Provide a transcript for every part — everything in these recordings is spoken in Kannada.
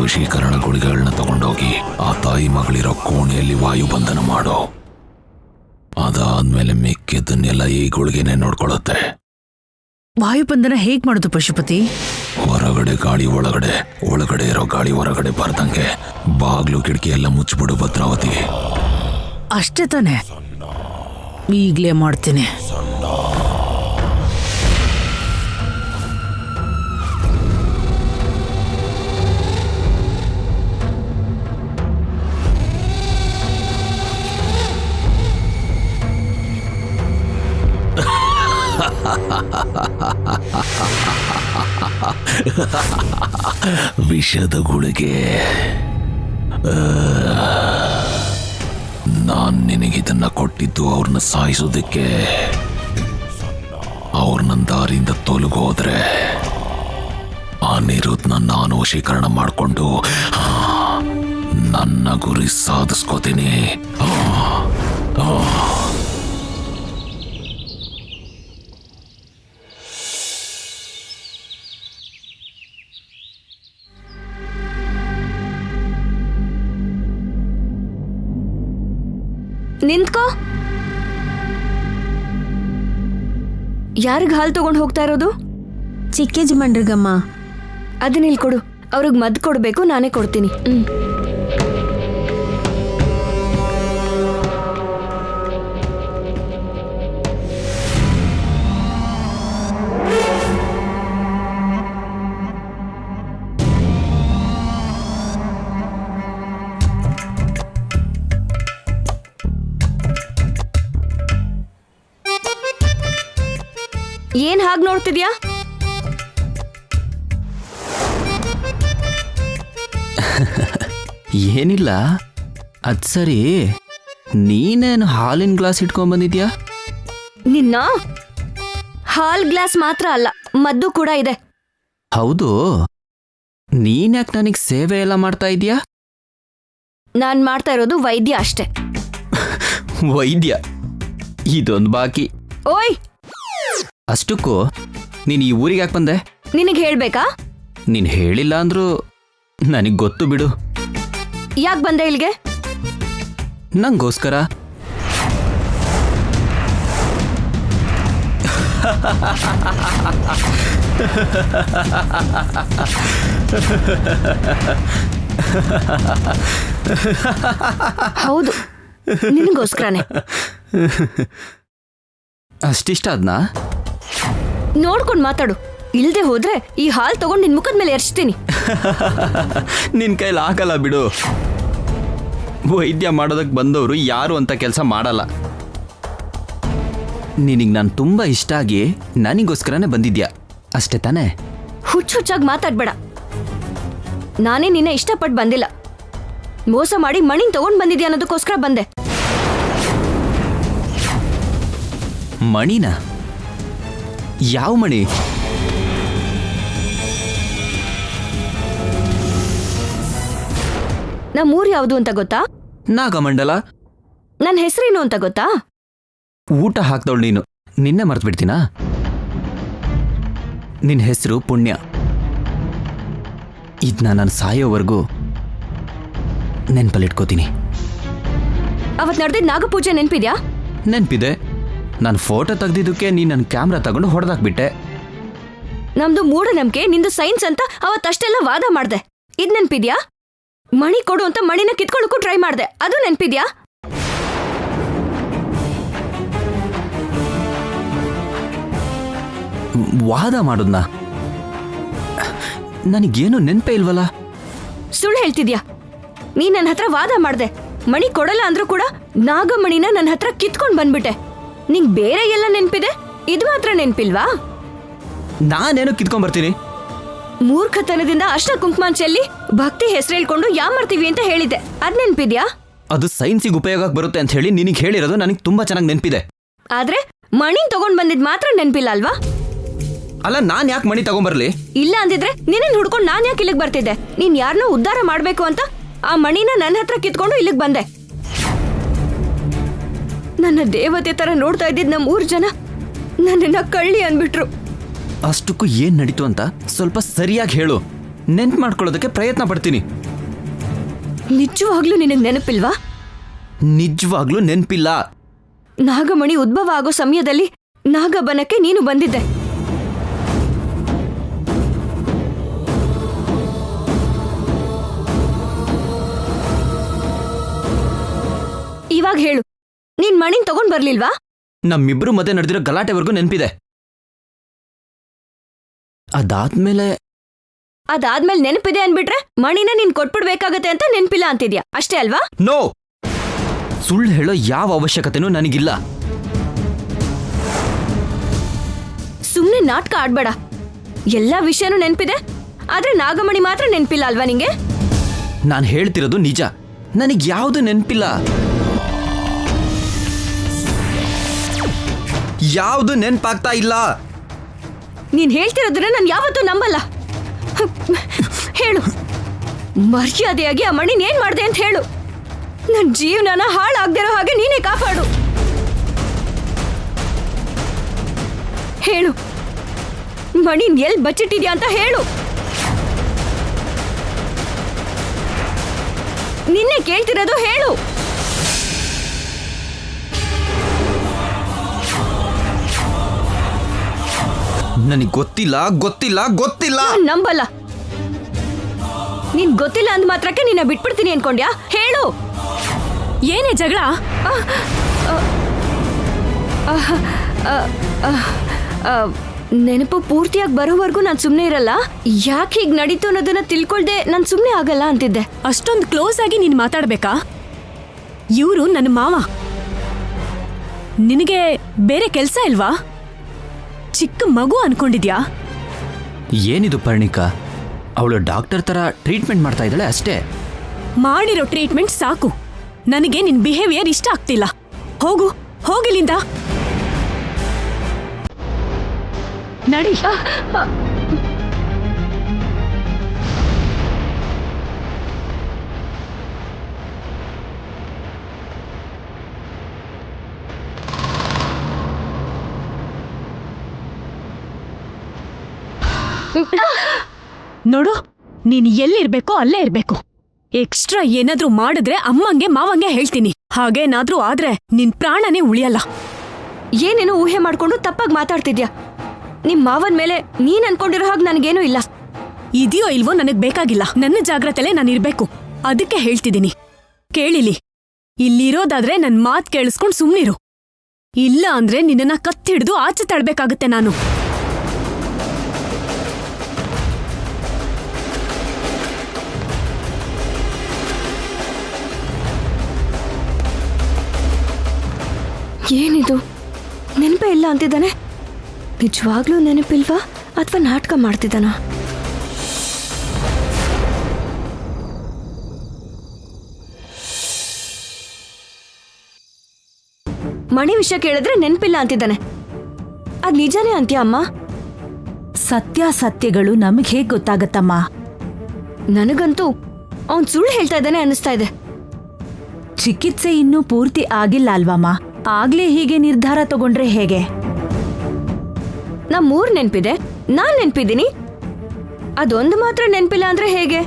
ವಶೀಕರಣ ಗುಳಿಗೆಗಳನ್ನ ತಗೊಂಡೋಗಿ ಆ ತಾಯಿ ಮಗಳಿರೋ ಕೋಣೆಯಲ್ಲಿ ವಾಯುಬಂಧನ ಮಾಡೋ. ಅದಾದ್ಮೇಲೆ ಮಿಕ್ಕಿದ್ದನ್ನೆಲ್ಲ ಈ ಗುಳಿಗೆನೆ ನೋಡ್ಕೊಳತ್ತೆ. ವಾಯುಬಂಧನ ಹೇಗ್ ಮಾಡೋದು ಪಶುಪತಿ? ಹೊರಗಡೆ ಗಾಳಿ ಒಳಗಡೆ, ಒಳಗಡೆ ಇರೋ ಗಾಳಿ ಹೊರಗಡೆ ಬರ್ದಂಗೆ ಬಾಗ್ಲು ಕಿಟಕಿ ಎಲ್ಲ ಮುಚ್ಚಿಬಿಡು ಭದ್ರಾವತಿ. ಅಷ್ಟೇ ತಾನೆ, ಈಗ್ಲೇ ಮಾಡ್ತೀನಿ. ವಿಷದ ಗುಳಿಗೆ. ನಾನ್ ನಿನಗಿದನ್ನ ಕೊಟ್ಟಿದ್ದು ಅವ್ರನ್ನ ಸಾಯಿಸೋದಕ್ಕೆ. ಅವ್ರನ್ನ ದಾರಿಯಿಂದ ತೊಲಗೋದ್ರೆ ಆ ನಿರುದ್ನ ನಾನು ವಶೀಕರಣ ಮಾಡಿಕೊಂಡು ನನ್ನ ಗುರಿ ಸಾಧಿಸ್ಕೋತೀನಿ. ನಿಂತ್ಕೋ. ಯಾರಿಗ ಹಾಲು ತಗೊಂಡು ಹೋಗ್ತಾ ಇರೋದು? ಚಿಕ್ಕ ಯಜಮಾನ್ರಿಗಮ್ಮ. ಅದನ್ನ ಇಲ್ಲಿ ಕೊಡು. ಅವ್ರಿಗೆ ಮದ್ದು ಕೊಡ್ಬೇಕು, ನಾನೇ ಕೊಡ್ತೀನಿ. ಏನ್ ಹಾಗೆ ನೋಡ್ತಿದ್ಯಾ? ಏನಿಲ್ಲ. ಅದ್ ಸರಿ, ನೀನೇನು ಹಾಲಿನ ಗ್ಲಾಸ್ ಇಟ್ಕೊಂಡ್ ಬಂದಿದ್ಯಾ? ನಿನ್ನ ಹಾಲ್ ಗ್ಲಾಸ್ ಮಾತ್ರ ಅಲ್ಲ, ಮದ್ದು ಕೂಡ ಇದೆ. ಹೌದು, ನೀನ್ಯಾಕೆ ನನಗೆ ಸೇವೆ ಎಲ್ಲ ಮಾಡ್ತಾ ಇದೀಯಾ? ನಾನ್ ಮಾಡ್ತಾ ಇರೋದು ವೈದ್ಯ ಅಷ್ಟೇ. ವೈದ್ಯ ಇದೊಂದು ಬಾಕಿ. ಓಯ್, ಅಷ್ಟಕ್ಕೂ ನೀನು ಈ ಊರಿಗೆ ಯಾಕೆ ಬಂದೆ? ನಿನಗೆ ಹೇಳ್ಬೇಕಾ? ನೀನು ಹೇಳಿಲ್ಲ ಅಂದ್ರೂ ನನಗೆ ಗೊತ್ತು ಬಿಡು. ಯಾಕೆ ಬಂದೆ ಇಲ್ಲಿಗೆ? ನಂಗೋಸ್ಕರ. ಹೌದು, ನಿನಗೋಸ್ಕರನೇ. ಅಷ್ಟಿಷ್ಟ ಅದ್ನಾ? ನೋಡ್ಕೊಂಡು ಮಾತಾಡು. ಇಲ್ದೆ ಹೋದ್ರೆ ಈ ಹಾಲ್ ತಗೊಂಡು ನಿನ್ ಮುಖದ ಮೇಲೆ ಎರ್ಚ್ತೀನಿ. ನಿನ್ ಕೈಲಿ ಆಗಲ್ಲ ಬಿಡು. ವೈದ್ಯ ಮಾಡೋದಕ್ಕೆ ಬಂದವರು ಯಾರು ಅಂತ ಕೆಲಸ ಮಾಡಲ್ಲ. ನಿನಗೆ ನಾನು ತುಂಬಾ ಇಷ್ಟ ಆಗಿ ನನಗೋಸ್ಕರನೇ ಬಂದಿದ್ಯಾ ಅಷ್ಟೇ ತಾನೇ? ಹುಚ್ಚಾಗಿ ಮಾತಾಡ್ಬೇಡ. ನಾನೇ ನಿನ್ನ ಇಷ್ಟಪಟ್ಟು ಬಂದಿಲ್ಲ. ಮೋಸ ಮಾಡಿ ಮಣಿನ್ ತಗೊಂಡ್ ಬಂದಿದ್ಯಾ ಅನ್ನೋದಕ್ಕೋಸ್ಕರ ಬಂದೆ. ಮಣಿನ? ಯಾವ ಮಣಿ? ನಮ್ಮೂರು ಯಾವುದು ಅಂತ ಗೊತ್ತಾ? ನಾಗಮಂಡಲ. ನನ್ನ ಹೆಸರೇನು ಅಂತ ಗೊತ್ತಾ? ಊಟ ಹಾಕ್ದವಳು ನೀನು, ನಿನ್ನೆ ಮರ್ತು ಬಿಡ್ತೀನಾ? ನಿನ್ನ ಹೆಸರು ಪುಣ್ಯ. ಇದನ್ನ ನಾನು ಸಾಯೋವರೆಗೂ ನೆನ್ಪಲ್ಲಿಟ್ಕೋತೀನಿ. ಅವತ್ ನಡೆದಿದ್ದ ನಾಗಪೂಜೆ ನೆನ್ಪಿದ್ಯಾ? ನೆನ್ಪಿದೆ. ನಾನು ಫೋಟೋ ತೆಗ್ದಿದ್ದಕ್ಕೆ ನೀನು ನನ್ನ ಕ್ಯಾಮ್ರಾ ತಗೊಂಡು ಹೊಡೆದಾಕ್ಬಿಟ್ಟೆ. ನಮ್ದು ಮೂಢನಂಬಿಕೆ, ನಿಂದು ಸೈನ್ಸ್ ಅಂತ ಅವತ್ತಷ್ಟೆಲ್ಲ ವಾದ ಮಾಡ್ದೆ. ಇದ್ ನೆನ್ಪಿದ್ಯಾ? ಮಣಿ ಕೊಡು ಅಂತ ಮಣಿನ ಕಿತ್ಕೊಳ್ಳೋಕ್ಕೂ ಟ್ರೈ ಮಾಡ್ದೆ. ಅದು ನೆನ್ಪಿದ್ಯಾ? ವಾದ ಮಾಡೋದ್ನ? ನನಗೇನು ನೆನಪೇ ಇಲ್ವಲ್ಲ. ಸುಳ್ಳು ಹೇಳ್ತಿದ್ಯಾ? ನೀ ನನ್ನ ಹತ್ರ ವಾದ ಮಾಡ್ದೆ. ಮಣಿ ಕೊಡಲ್ಲ ಅಂದ್ರೂ ಕೂಡ ನಾಗಮಣಿನ ನನ್ನ ಹತ್ರ ಕಿತ್ಕೊಂಡ್ ಬಂದ್ಬಿಟ್ಟೆ. ನಿಂಗ್ ಬೇರೆ ಎಲ್ಲ ನೆನ್ಪಿದೆ, ಇದು ಮಾತ್ರ ನೆನ್ಪಿಲ್ವಾ? ನಾನೇನು ಕಿತ್ಕೊಂಡ್ಬರ್ತೀನಿ? ಮೂರ್ಖತನದಿಂದ ಅಷ್ಟ ಕುಂಕುಮ ಚೆಲ್ಲಿ ಭಕ್ತಿ ಹೆಸರು ಹೇಳ್ಕೊಂಡು ಯಾಮಾರ್ತೀವಿ ಅಂತ ಹೇಳಿದ್ದೆ. ಅದ್ ನೆನ್ಪಿದ್ಯಾ? ಅದು ಸೈನ್ಸಿಗೆ ಉಪಯೋಗಕ್ಕೆ ಬರುತ್ತೆ ಅಂತ ಹೇಳಿ ನಿನಗೆ ಹೇಳಿರೋದು ನನಗೆ ತುಂಬಾ ಚೆನ್ನಾಗಿ ನೆನಪಿದೆ. ಆದ್ರೆ ಮಣಿನ್ ತಗೊಂಡ್ ಬಂದಿದ್ ಮಾತ್ರ ನೆನ್ಪಿಲ್ಲ ಅಲ್ವಾ? ಅಲ್ಲ, ನಾನ್ ಯಾಕೆ ಮಣಿ ತಗೊಂಡ್ಬರ್ಲಿ? ಇಲ್ಲ ಅಂದಿದ್ರೆ ನಿನ್ನ ಹುಡ್ಕೊಂಡು ನಾನ್ ಯಾಕೆ ಇಲ್ಲಿಗೆ ಬರ್ತಿದ್ದೆ? ನೀನ್ ಯಾರನ್ನೋ ಉದ್ಧಾರ ಮಾಡ್ಬೇಕು ಅಂತ ಆ ಮಣಿನ ನನ್ನ ಹತ್ರ ಕಿತ್ಕೊಂಡು ಇಲ್ಲಿಗೆ ಬಂದೆ. ನನ್ನ ದೇವತೆ ತರ ನೋಡ್ತಾ ಇದ್ದಿದ್ ನಮ್ಮ ಊರ್ ಜನ ನನ್ನನ್ನ ಕಳ್ಳಿ ಅಂದ್ಬಿಟ್ರು. ಅಷ್ಟಕ್ಕೂ ಏನ್ ನಡೀತು ಅಂತ ಸ್ವಲ್ಪ ಸರಿಯಾಗಿ ಹೇಳು. ನೆನ್ಪು ಮಾಡ್ಕೊಳ್ಳೋದಕ್ಕೆ ಪ್ರಯತ್ನ ಪಡ್ತೀನಿ. ನಿಜವಾಗ್ಲೂ ನಿನಗೆ ನೆನಪಿಲ್ವಾ? ನಿಜವಾಗ್ಲೂ ನೆನಪಿಲ್ಲ. ನಾಗಮಣಿ ಉದ್ಭವ ಆಗೋ ಸಮಯದಲ್ಲಿ ನಾಗಬನಕ್ಕೆ ನೀನು ಬಂದಿದ್ದೆ. ಇವಾಗ ಹೇಳು, ನೀನ್ ಮಣಿನ್ ತಗೊಂಡ್ ಬರ್ಲಿಲ್ವಾ? ನಮ್ಮಿಬ್ರು ಮಧ್ಯೆ ನಡೆದಿರೋ ಗಲಾಟೆವರೆಗೂ ನೆನಪಿದೆ. ಅದಾದ್ಮೇಲೆ ನೆನಪಿದೆ ಅನ್ಬಿಟ್ರೆ ಮಣಿನ ನೀನ್ ಕೊಟ್ಬಿಡ್ಬೇಕಾಗತ್ತೆ ಅಂತ ನೆನಪಿಲ್ಲ ಅಂತಿದ್ಯಾ, ಅಷ್ಟೇ ಅಲ್ವಾ? ನೋ, ಸುಳ್ಳು ಹೇಳೋ ಯಾವ ಅವಶ್ಯಕತೆನೂ ನನಗಿಲ್ಲ. ಸುಮ್ನೆ ನಾಟಕ ಆಡ್ಬೇಡ. ಎಲ್ಲಾ ವಿಷಯನೂ ನೆನಪಿದೆ, ಆದ್ರೆ ನಾಗಮಣಿ ಮಾತ್ರ ನೆನಪಿಲ್ಲ ಅಲ್ವಾ ನಿಂಗೆ? ನಾನು ಹೇಳ್ತಿರೋದು ನಿಜ. ನನಗ್ ಯಾವುದು ನೆನಪಿಲ್ಲ. ಯಾವುದು ನೆನಪಾಗ್ತಾ ಇಲ್ಲ. ನೀನ್ ಹೇಳ್ತಿರೋದ್ರೆ ನಾನು ಯಾವತ್ತೂ ನಂಬಲ್ಲ. ಹೇಳು, ಮರ್ಯಾದೆಯಾಗಿ ಆ ಮಣಿನ್ ಏನ್ ಮಾಡ್ದೆ ಅಂತ ಹೇಳು. ನನ್ ಜೀವನನ ಹಾಳಾಗ್ದಿರೋ ಹಾಗೆ ನೀನೇ ಕಾಪಾಡು. ಹೇಳು, ಮಣಿನ್ ಎಲ್ ಬಚ್ಚಿಟ್ಟಿದ್ಯಾ ಅಂತ ಹೇಳು. ನಿನ್ನೆ ಕೇಳ್ತಿರೋದು, ಹೇಳು. ನನಗೆ ಗೊತ್ತಿಲ್ಲ. ನಾನ್ ನಂಬಲ್ಲ. ನೀನ್ ಗೊತ್ತಿಲ್ಲ ಅಂದ ಮಾತ್ರಕ್ಕೆ ನಿನ್ನ ಬಿಟ್ಬಿಡ್ತೀನಿ ಅನ್ಕೊಂಡ್ಯಾ? ಹೇಳು. ಏನೇ ಜಗಳ? ನೆನಪು ಪೂರ್ತಿಯಾಗಿ ಬರೋವರೆಗೂ ನಾನು ಸುಮ್ಮನೆ ಇರಲ್ಲ. ಯಾಕೆ ಹೀಗೆ ನಡೀತು ಅನ್ನೋದನ್ನ ತಿಳ್ಕೊಳ್ದೆ ನಾನು ಸುಮ್ಮನೆ ಆಗಲ್ಲ ಅಂತಿದ್ದೆ. ಅಷ್ಟೊಂದು ಕ್ಲೋಸ್ ಆಗಿ ನೀನ್ ಮಾತಾಡ್ಬೇಕಾ? ಇವರು ನನ್ನ ಮಾವ. ನಿನಗೆ ಬೇರೆ ಕೆಲ್ಸ ಇಲ್ವಾ? ಚಿಕ್ಕ ಮಗು ಅನ್ಕೊಂಡಿದ್ಯಾ? ಏನಿದು ಪರ್ಣಿಕಾ? ಅವಳು ಡಾಕ್ಟರ್ ತರ ಟ್ರೀಟ್ಮೆಂಟ್ ಮಾಡ್ತಾ ಇದ್ದಾಳೆ ಅಷ್ಟೇ. ಮಾಡಿರೋ ಟ್ರೀಟ್ಮೆಂಟ್ ಸಾಕು. ನನಗೆ ನಿನ್ ಬಿಹೇವಿಯರ್ ಇಷ್ಟ ಆಗ್ತಿಲ್ಲ. ಹೋಗಿಲ್ಲಿಂದ ನಡಿ. ನೋಡು, ನೀನ್ ಎಲ್ಲಿರ್ಬೇಕೋ ಅಲ್ಲೇ ಇರ್ಬೇಕು. ಎಕ್ಸ್ಟ್ರಾ ಏನಾದ್ರೂ ಮಾಡಿದ್ರೆ ಅಮ್ಮಂಗೆ ಮಾವಂಗೆ ಹೇಳ್ತೀನಿ. ಹಾಗೇನಾದ್ರೂ ಆದ್ರೆ ನಿನ್ ಪ್ರಾಣನೇ ಉಳಿಯಲ್ಲ. ಏನೇನೋ ಊಹೆ ಮಾಡ್ಕೊಂಡು ತಪ್ಪಾಗಿ ಮಾತಾಡ್ತಿದ್ಯಾ. ನಿಮ್ ಮಾವನ್ ಮೇಲೆ ನೀನ್ ಅನ್ಕೊಂಡಿರೋ ಹಾಗೆ ನನಗೇನೂ ಇಲ್ಲ. ಇದೆಯೋ ಇಲ್ವೋ ನನಗ್ ಬೇಕಾಗಿಲ್ಲ. ನನ್ನ ಜಾಗ್ರತೆಲೆ ನಾನು ಇರ್ಬೇಕು. ಅದಕ್ಕೆ ಹೇಳ್ತಿದ್ದೀನಿ, ಕೇಳಿಲಿ. ಇಲ್ಲಿರೋದಾದ್ರೆ ನನ್ ಮಾತ್ ಕೇಳಿಸ್ಕೊಂಡ್ ಸುಮ್ನಿರು. ಇಲ್ಲ ಅಂದ್ರೆ ನಿನ್ನನ್ನ ಕತ್ತಿಡ್ದು ಆಚೆ ತಳ್ಬೇಕಾಗತ್ತೆ ನಾನು. ಏನಿದು, ನೆನಪೇ ಇಲ್ಲ ಅಂತಿದ್ದಾನೆ? ನಿಜವಾಗ್ಲೂ ನೆನಪಿಲ್ವಾ ಅಥವಾ ನಾಟಕ ಮಾಡ್ತಿದ್ದಾನ? ಮಣಿ ವಿಷಯ ಕೇಳಿದ್ರೆ ನೆನಪಿಲ್ಲ ಅಂತಿದ್ದಾನೆ. ಅದ್ ನಿಜಾನೇ ಅಂತ್ಯಾ ಅಮ್ಮ? ಸತ್ಯಾಸತ್ಯಗಳು ನಮಗೆ ಹೇಗೆ ಗೊತ್ತಾಗತ್ತಮ್ಮ? ನನಗಂತೂ ಅವನ್ ಸುಳ್ಳು ಹೇಳ್ತಾ ಇದ್ದಾನೆ ಅನ್ನಿಸ್ತಾ ಇದೆ. ಚಿಕಿತ್ಸೆ ಇನ್ನೂ ಪೂರ್ತಿ ಆಗಿಲ್ಲ ಅಲ್ವಮ್ಮ? ಆಗ್ಲೇ ಹೀಗೆ ನಿರ್ಧಾರ ತಗೊಂಡ್ರೆ ಹೇಗೆ? ನಾ 3 ನೆನ್ಪಿದೆ, ನಾನ್ ನೆನ್ಪಿದ್ದೀನಿ. ಅದೊಂದು ಮಾತ್ರ ನೆನ್ಪಿಲ್ಲ ಅಂದ್ರೆ ಹೇಗೆ?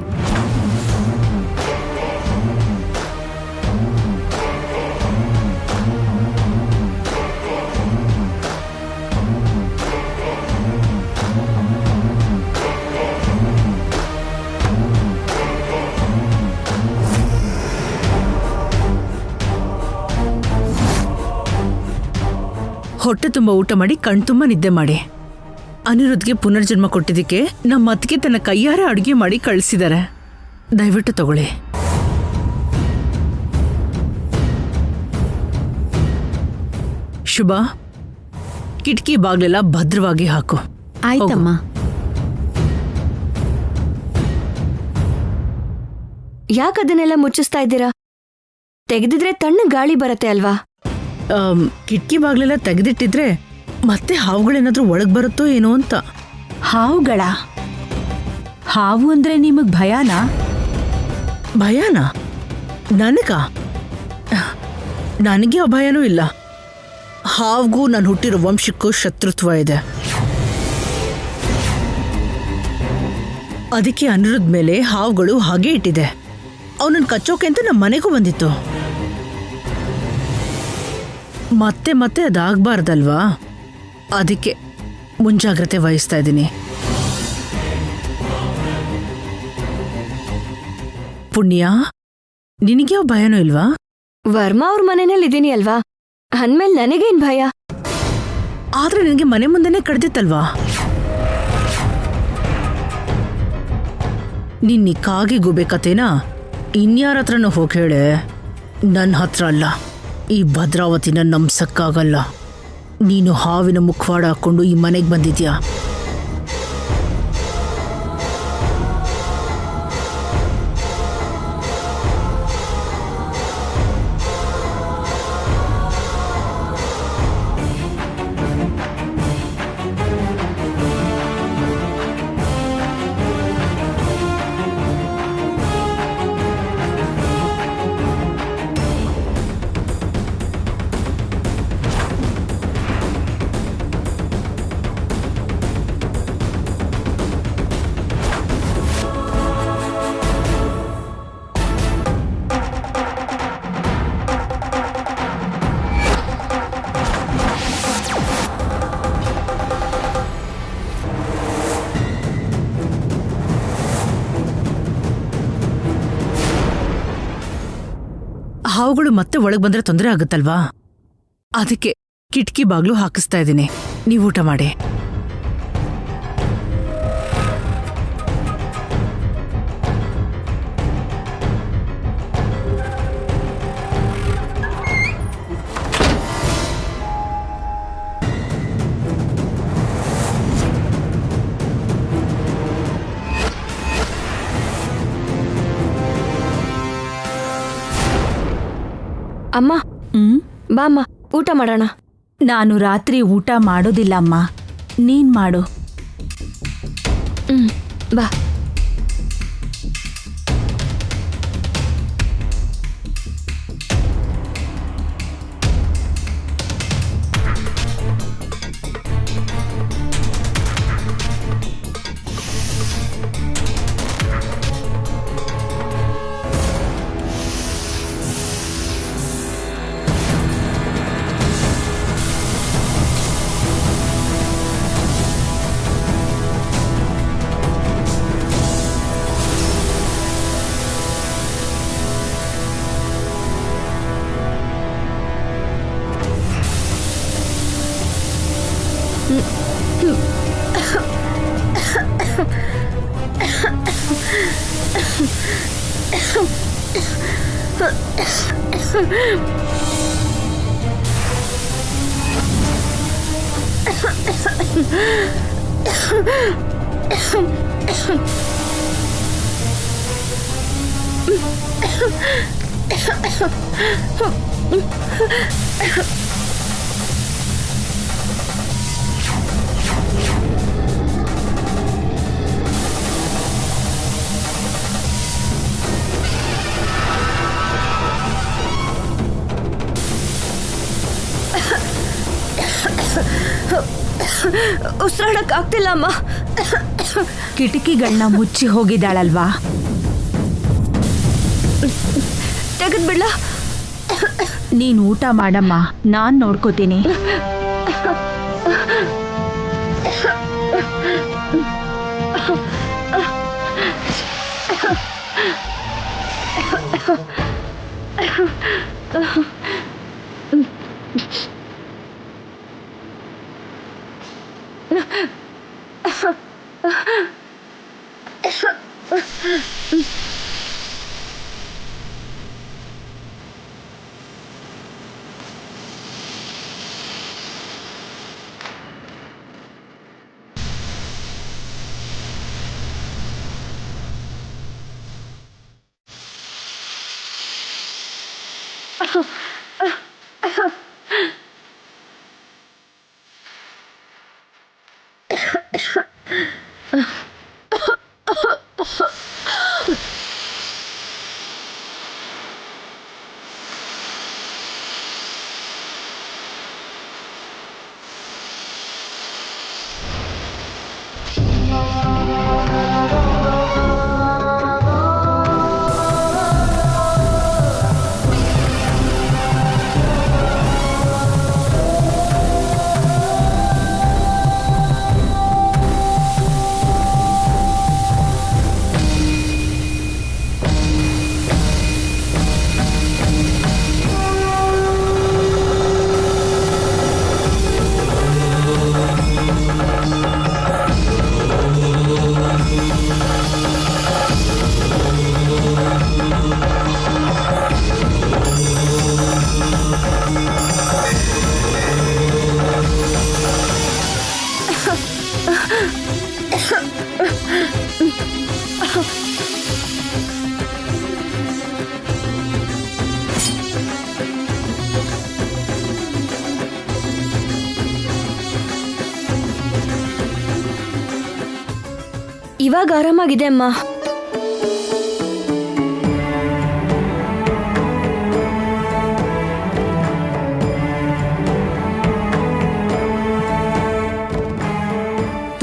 ಹೊಟ್ಟೆ ತುಂಬ ಊಟ ಮಾಡಿ ಕಣ್ತುಂಬ ನಿದ್ದೆ ಮಾಡಿ. ಅನಿರುದ್ಧ್ಗೆ ಪುನರ್ಜನ್ಮ ಕೊಟ್ಟಿದ್ದಕ್ಕೆ ನಮ್ಮ ಅತ್ತಿಗೆ ತನ್ನ ಕೈಯಾರೆ ಅಡುಗೆ ಮಾಡಿ ಕಳಿಸಿದ್ದಾರೆ. ದಯವಿಟ್ಟು ತಗೊಳ್ಳಿ. ಶುಭ, ಕಿಟಕಿ ಬಾಗ್ಲೆಲ್ಲ ಭದ್ರವಾಗಿ ಹಾಕು. ಆಯ್ತಮ್ಮ. ಯಾಕದನ್ನೆಲ್ಲ ಮುಚ್ಚಿಸ್ತಾ ಇದ್ದೀರಾ? ತೆಗೆದಿದ್ರೆ ತಣ್ಣ ಗಾಳಿ ಬರತ್ತೆ ಅಲ್ವಾ? ಕಿಟಕಿ ಬಾಗ್ಲೆಲ್ಲ ತೆಗೆದಿಟ್ಟಿದ್ರೆ ಮತ್ತೆ ಹಾವುಗಳೇನಾದ್ರೂ ಒಳಗ್ ಬರುತ್ತೋ ಏನೋ ಅಂತ. ಹಾವುಗಳ? ಹಾವು ಅಂದ್ರೆ ನಿಮಗ್ ಭಯಾನಾ? ಭಯಾನಾ? ನನಗ? ನನಗೆ ಅಭಯನೂ ಇಲ್ಲ. ಹಾವ್ಗೂ ನಾನು ಹುಟ್ಟಿರೋ ವಂಶಕ್ಕೂ ಶತ್ರುತ್ವ ಇದೆ. ಅದಕ್ಕೆ ಅನಿರುದ್ಧ ಮೇಲೆ ಹಾವುಗಳು ಹಾಗೆ ಇಟ್ಟಿದೆ. ಅವನನ್ನ ಕಚ್ಚೋಕೆ ಅಂತ ನಮ್ಮ ಮನೆಗೂ ಬಂದಿತ್ತು. ಮತ್ತೆ ಮತ್ತೆ ಅದಾಗಬಾರ್ದಲ್ವಾ, ಅದಕ್ಕೆ ಮುಂಜಾಗ್ರತೆ ವಹಿಸ್ತಾ ಇದ್ದೀನಿ. ಪುಣ್ಯ, ನಿನಗ್ಯಾವ ಭಯನೂ ಇಲ್ವಾ? ವರ್ಮಾ ಅವ್ರ ಮನೆಯಲ್ಲಿ ಇದೀನಿ ಅಲ್ವಾ, ಅಂದ್ಮೇಲೆ ನನಗೇನ್ ಭಯ? ಆದ್ರೆ ನಿನಗೆ ಮನೆ ಮುಂದೆನೆ ಕಡ್ದಿತ್ತಲ್ವಾ? ನಿನ್ನ ಕಾಗೆ ಗೂಬೆ ಕತೆನಾ ಇನ್ಯಾರ ಹತ್ರನೂ ಹೋಗಿ ಹೇಳೆ, ನನ್ನ ಹತ್ರ ಅಲ್ಲ. ಈ ಭದ್ರಾವತಿನ ನಂಬ್ಸಕ್ಕಾಗಲ್ಲ. ನೀನು ಹಾವಿನ ಮುಖವಾಡ ಹಾಕೊಂಡು ಈ ಮನೆಗೆ ಬಂದಿದ್ಯಾ. ಹಾವುಗಳು ಮತ್ತೆ ಒಳಗೆ ಬಂದ್ರೆ ತೊಂದರೆ ಆಗುತ್ತಲ್ವಾ, ಅದಕ್ಕೆ ಕಿಟಕಿ ಬಾಗ್ಲು ಹಾಕಿಸ್ತಾ ಇದ್ದೀನಿ. ನೀವು ಊಟ ಮಾಡಿ. ಅಮ್ಮ, ಬಾಮ್ಮ ಊಟ ಮಾಡೋಣ. ನಾನು ರಾತ್ರಿ ಊಟ ಮಾಡೋದಿಲ್ಲ ಅಮ್ಮ, ನೀನ್ ಮಾಡು. ಬಾ. ಉಸಿರಾಡಕ್ ಆಗ್ತಿಲ್ಲ ಅಮ್ಮ. ಕಿಟಕಿಗಳನ್ನ ಮುಚ್ಚಿ ಹೋಗಿದ್ದಾಳಲ್ವಾ? ತೆಗೆದ್ಬಿಡ್ಲ? ನೀನ್ ಊಟ ಮಾಡಮ್ಮ, ನಾನ್ ನೋಡ್ಕೋತೀನಿ. ಇವಾಗ ಆರಾಮಾಗಿದೆ ಅಮ್ಮ.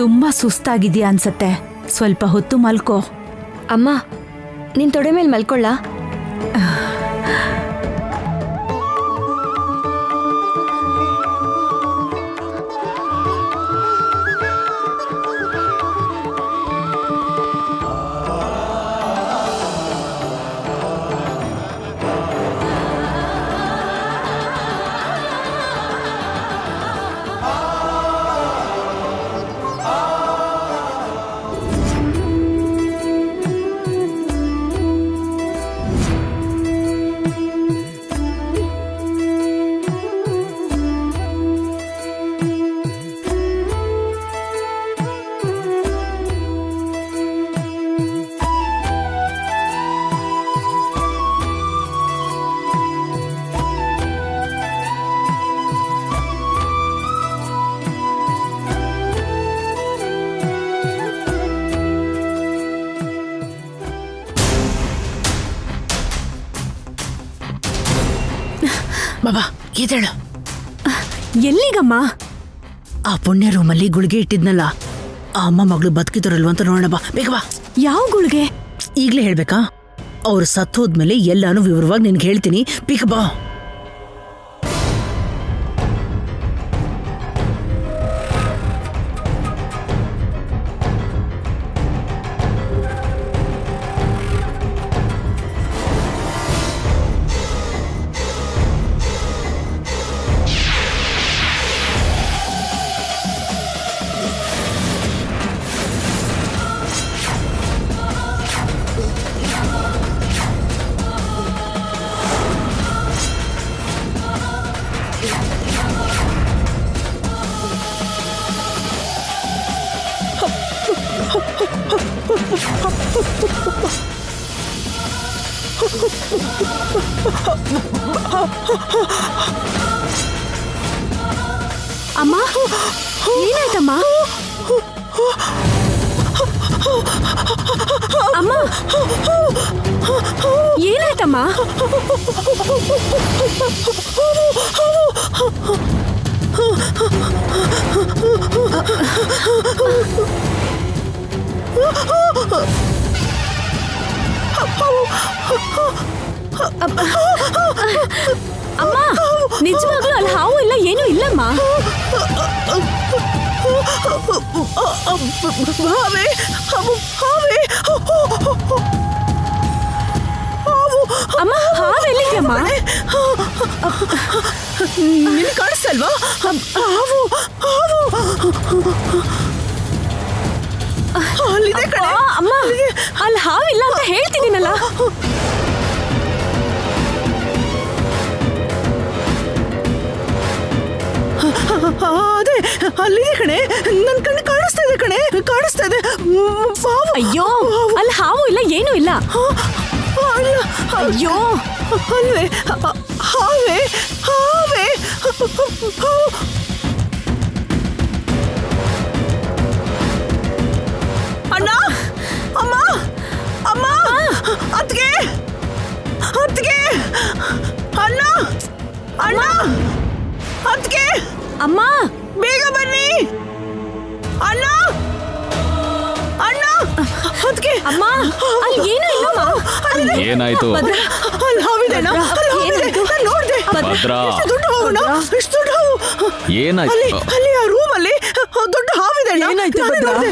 ತುಂಬಾ ಸುಸ್ತಾಗಿದ್ಯಾ ಅನ್ಸತ್ತೆ, ಸ್ವಲ್ಪ ಹೊತ್ತು ಮಲ್ಕೋ. ಅಮ್ಮ, ನಿನ್ ತೊಡೆ ಮೇಲೆ ಮಲ್ಕೊಳ್ಳ? ಬಾಬಾ ಎದ್ದೇಳು. ಎಲ್ಲಿಗಮ್ಮ? ಆ ಪುಣ್ಯ ರೂಮಲ್ಲಿ ಗುಳಿಗೆ ಇಟ್ಟಿದ್ನಲ್ಲ, ಆ ಅಮ್ಮ ಮಗಳು ಬದುಕಿದಾರಲ್ವ ಅಂತ ನೋಡೋಣ ಬಾ, ಬೇಗ ಬಾ. ಯಾವ ಗುಳಿಗೆ? ಈಗ್ಲೇ ಹೇಳ್ಬೇಕಾ? ಅವ್ರು ಸತ್ತೋದ್ಮೇಲೆ ಎಲ್ಲಾನು ವಿವರವಾಗಿ ನಿನ್ಗೆ ಹೇಳ್ತೀನಿ, ಬೇಗ ಬಾ. ಅಮ್ಮ, ಏನಾಯ್ತಮ್ಮ? ಅಮ್ಮ, ಏನಾಯ್ತಮ್ಮ? ಅಮ್ಮ, ನಿಜವಾಗ್ಲೂ ಅಲ್ಲಿ ಹಾವು ಇಲ್ಲ, ಏನೂ ಇಲ್ಲಮ್ಮ. ಅಮ್ಮ, ಹಾವೆಲ್ಲಿದ್ಯಮ್ಮ? ನಿನ್ ಕಾಣಿಸ್ತಲ್ವಾ? ಅಮ್ಮ, ಅಲ್ಲಿ ಹಾವಿಲ್ಲ ಅಂತ ಹೇಳ್ತಿದ್ದೀನಲ್ಲ. ಅದೇ ಅಲ್ಲಿದೆ ಕಣೆ, ನನ್ ಕಣ್ಣು ಕಾಣಿಸ್ತಾ ಇದೆ ಕಣೆ, ಕಾಣಿಸ್ತಾ ಇದೆ. ಅಯ್ಯೋ, ಅಲ್ಲಿ ಹಾವು ಇಲ್ಲ, ಏನೂ ಇಲ್ಲ. ಅಯ್ಯೋ, ಅಲ್ಲೇ ಹಾವೇ ಹಾವೇ. ಅಣ್ಣ, ಅಮ್ಮ, ಅಮ್ಮ, ಅತ್ಗೆ, ಅತ್ಗೆ, ಅಣ್ಣ, ಅಣ್ಣ, ಅತ್ಗೆ, ಅಮ್ಮ, ಬೇಗ ಬನ್ನಿ. ಅಣ್ಣ, ಅಣ್ಣ, ಅತ್ಗೆ, ಅಮ್ಮ, ಅಲ್ಲಿ ಏನೂ ಇಲ್ಲಮ್ಮ. ಏನಾಯ್ತು? ಅಲ್ಲಿ ಹಾವಿದೆ ಅಣ್ಣ, ಅಲ್ಲಿ ಹಾವಿದೆ, ನಾನ್ ನೋಡ್ದೆ. ಭದ್ರಾ, ಎಷ್ಟು ದೊಡ್ಡ ಹಾವು ಅಣ್ಣ, ಎಷ್ಟು ದೊಡ್ಡ ಹಾವು. ಏನಾಯ್ತು? ಅಲ್ಲಿ ಆ ರೂಮ್ ಅಲ್ಲಿ ದೊಡ್ಡ ಹಾವಿದೆ ಅಣ್ಣ. ಏನಾಯ್ತು ನಾನೇ ಭದ್ರಾ? ನೋಡ್ದೆ.